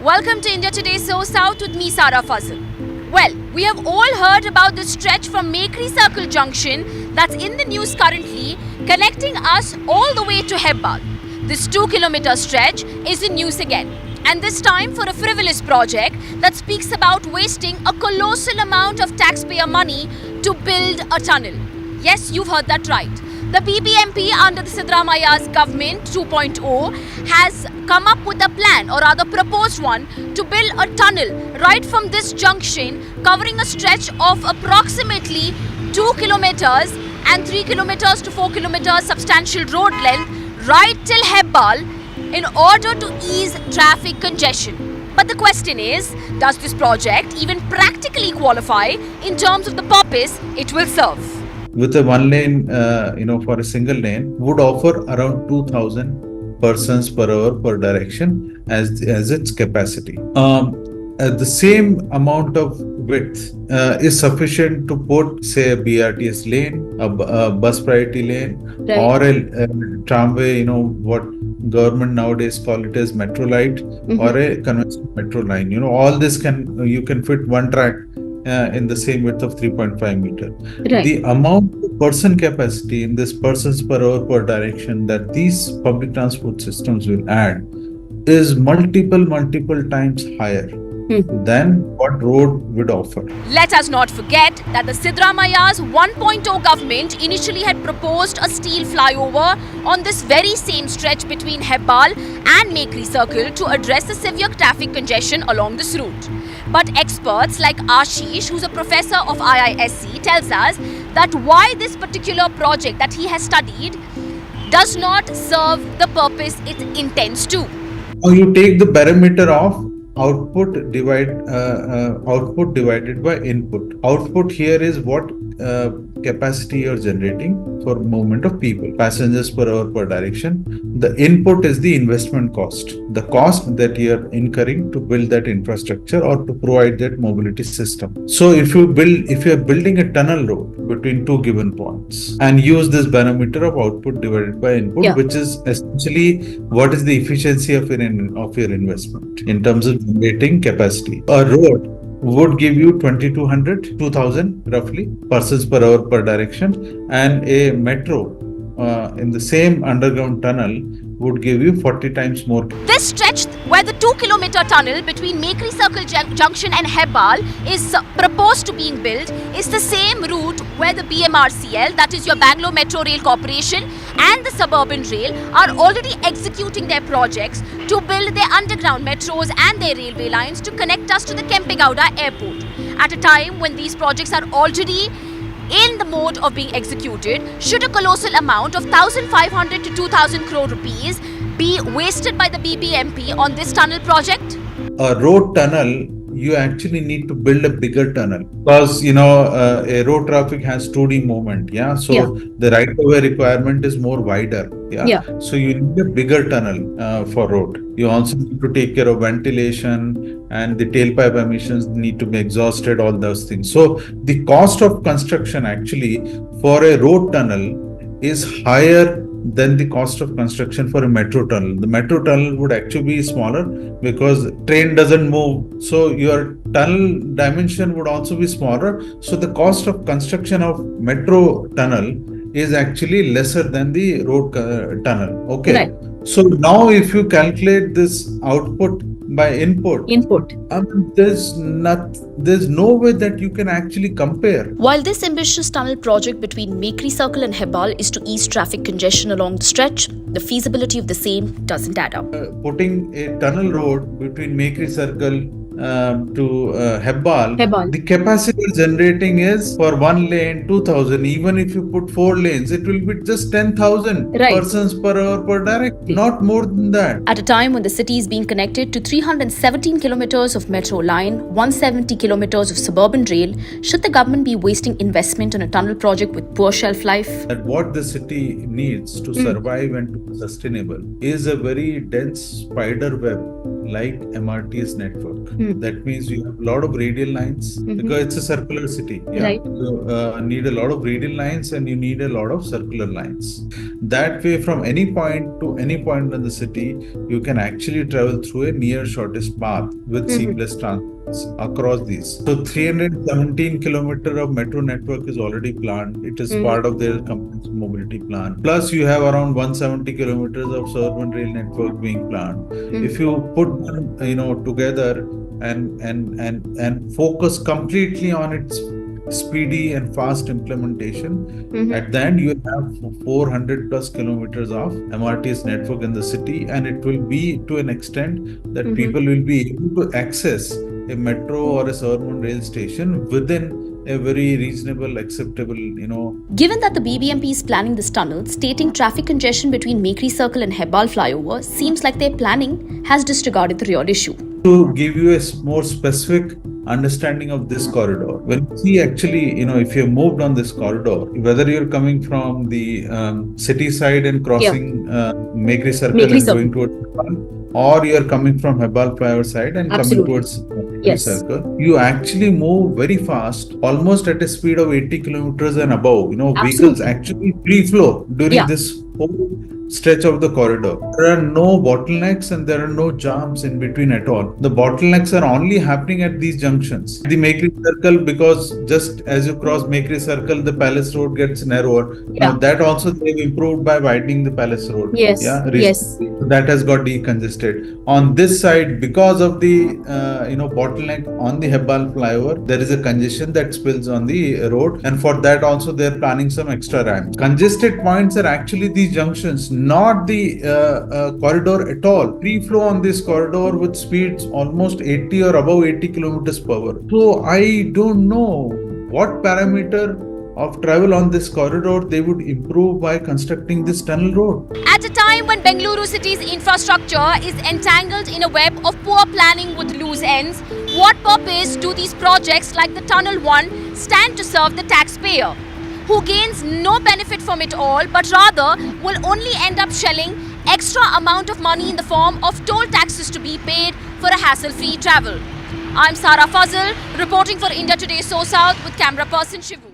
Welcome to India Today So South with me, Sara Fazil. Well, we have all heard about the stretch from Mekri Circle Junction that's in the news currently, connecting us all the way to Hebbal. This 2-kilometer stretch is in news again, and this time for a frivolous project that speaks about wasting a colossal amount of taxpayer money to build a tunnel. Yes, you've heard that right. The BBMP under the Siddaramaia's government 2.0 has come up with a plan, or rather proposed one, to build a tunnel right from this junction covering a stretch of approximately 2 kilometers and 3 kilometers to 4 kilometers substantial road length right till Hebbal in order to ease traffic congestion. But the question is, does this project even practically qualify in terms of the purpose it will serve? With a one lane, for a single lane, would offer around 2,000 persons per hour per direction as its capacity. The same amount of width is sufficient to put, say, a BRTS lane, a bus priority lane, right, or a tramway, what government nowadays call it as metro light, or a conventional metro line. All this you can fit one track in the same width of 3.5 meter. Right. The amount of person capacity in this persons per hour per direction that these public transport systems will add is multiple times higher than what road would offer. Let us not forget that the Siddaramaia's 1.0 government initially had proposed a steel flyover on this very same stretch between Hebbal and Mekri Circle to address the severe traffic congestion along this route. But experts like Ashish, who's a professor of IISc, tells us that why this particular project that he has studied does not serve the purpose it intends to. You take the parameter of output divided by input. Output here is what capacity you're generating for movement of people, passengers per hour per direction. The input is the investment cost, the cost that you're incurring to build that infrastructure or to provide that mobility system. So if you're building a tunnel road between two given points and use this parameter of output divided by input, which is essentially what is the efficiency of your investment in terms of generating capacity. A road would give you 2,000 roughly persons per hour per direction, and a metro in the same underground tunnel would give you 40 times more. This stretch where the 2-kilometer tunnel between Mekri Circle Junction and Hebbal is proposed to being built is the same route where the BMRCL, that is your Bangalore Metro Rail Corporation, and the Suburban Rail are already executing their projects to build their underground metros and their railway lines to connect us to the Kempegowda airport. At a time when these projects are already in the mode of being executed, should a colossal amount of 1,500 to 2,000 crore rupees be wasted by the BBMP on this tunnel project? A road tunnel, you actually need to build a bigger tunnel because a road traffic has 2D movement. So the right of way requirement is more wider. So you need a bigger tunnel for road. You also need to take care of ventilation, and the tailpipe emissions need to be exhausted, all those things. So the cost of construction actually for a road tunnel is higher than the cost of construction for a metro tunnel. The metro tunnel would actually be smaller because train doesn't move. So your tunnel dimension would also be smaller. So the cost of construction of metro tunnel is actually lesser than the road tunnel. Okay. Right. So now if you calculate this output by input, there's no way that you can actually compare. While this ambitious tunnel project between Mekri Circle and Hebbal is to ease traffic congestion along the stretch, the feasibility of the same doesn't add up. Putting a tunnel road between Mekri Circle to Hebbal, the capacity generating is for one lane 2,000. Even if you put 4 lanes, it will be just 10,000 persons per hour per direction, not more than that. At a time when the city is being connected to 317 kilometers of metro line, 170 kilometers of suburban rail, should the government be wasting investment on a tunnel project with poor shelf life? That what the city needs to survive and to be sustainable is a very dense spider web like MRT's network. That means you have a lot of radial lines because it's a circular city. Right. You need a lot of radial lines and you need a lot of circular lines. That way, from any point to any point in the city, you can actually travel through a near shortest path with seamless transit across these. So 317 kilometer of metro network is already planned. It is part of their company's mobility plan. Plus you have around 170 kilometers of suburban rail network being planned. If you put them, together and focus completely on its speedy and fast implementation, at the end you have 400 plus kilometers of MRT's network in the city, and it will be to an extent that people will be able to access a metro or a suburban rail station within a very reasonable, acceptable, Given that the BBMP is planning this tunnel, stating traffic congestion between Mekri Circle and Hebbal flyover seems like their planning has disregarded the real issue. To give you a more specific understanding of this corridor, when you see actually, if you're moved on this corridor, whether you're coming from the city side and crossing Mekri Circle and going towards Hebbal, or you're coming from Hebbal flyover side and coming towards Mekri Circle, you actually move very fast, almost at a speed of 80 kilometers and above. Vehicles actually free flow during this whole stretch of the corridor. There are no bottlenecks and there are no jams in between at all. The bottlenecks are only happening at these junctions. The Mekri Circle, because just as you cross Mekri Circle, the Palace Road gets narrower. Now that also they've improved by widening the Palace Road. Yes. That has got decongested. On this side, because of the bottleneck on the Hebbal flyover, there is a congestion that spills on the road, and for that also they're planning some extra ramps. Congested points are actually these junctions, not the corridor at all. Free flow on this corridor with speeds almost 80 or above 80 kilometers per hour. So I don't know what parameter of travel on this corridor they would improve by constructing this tunnel road. At a time when Bengaluru city's infrastructure is entangled in a web of poor planning with loose ends, what purpose do these projects like the Tunnel 1 stand to serve the taxpayer, who gains no benefit from it all, but rather will only end up shelling extra amount of money in the form of toll taxes to be paid for a hassle-free travel? I'm Sara Fazil, reporting for India Today So South with camera person Shivu.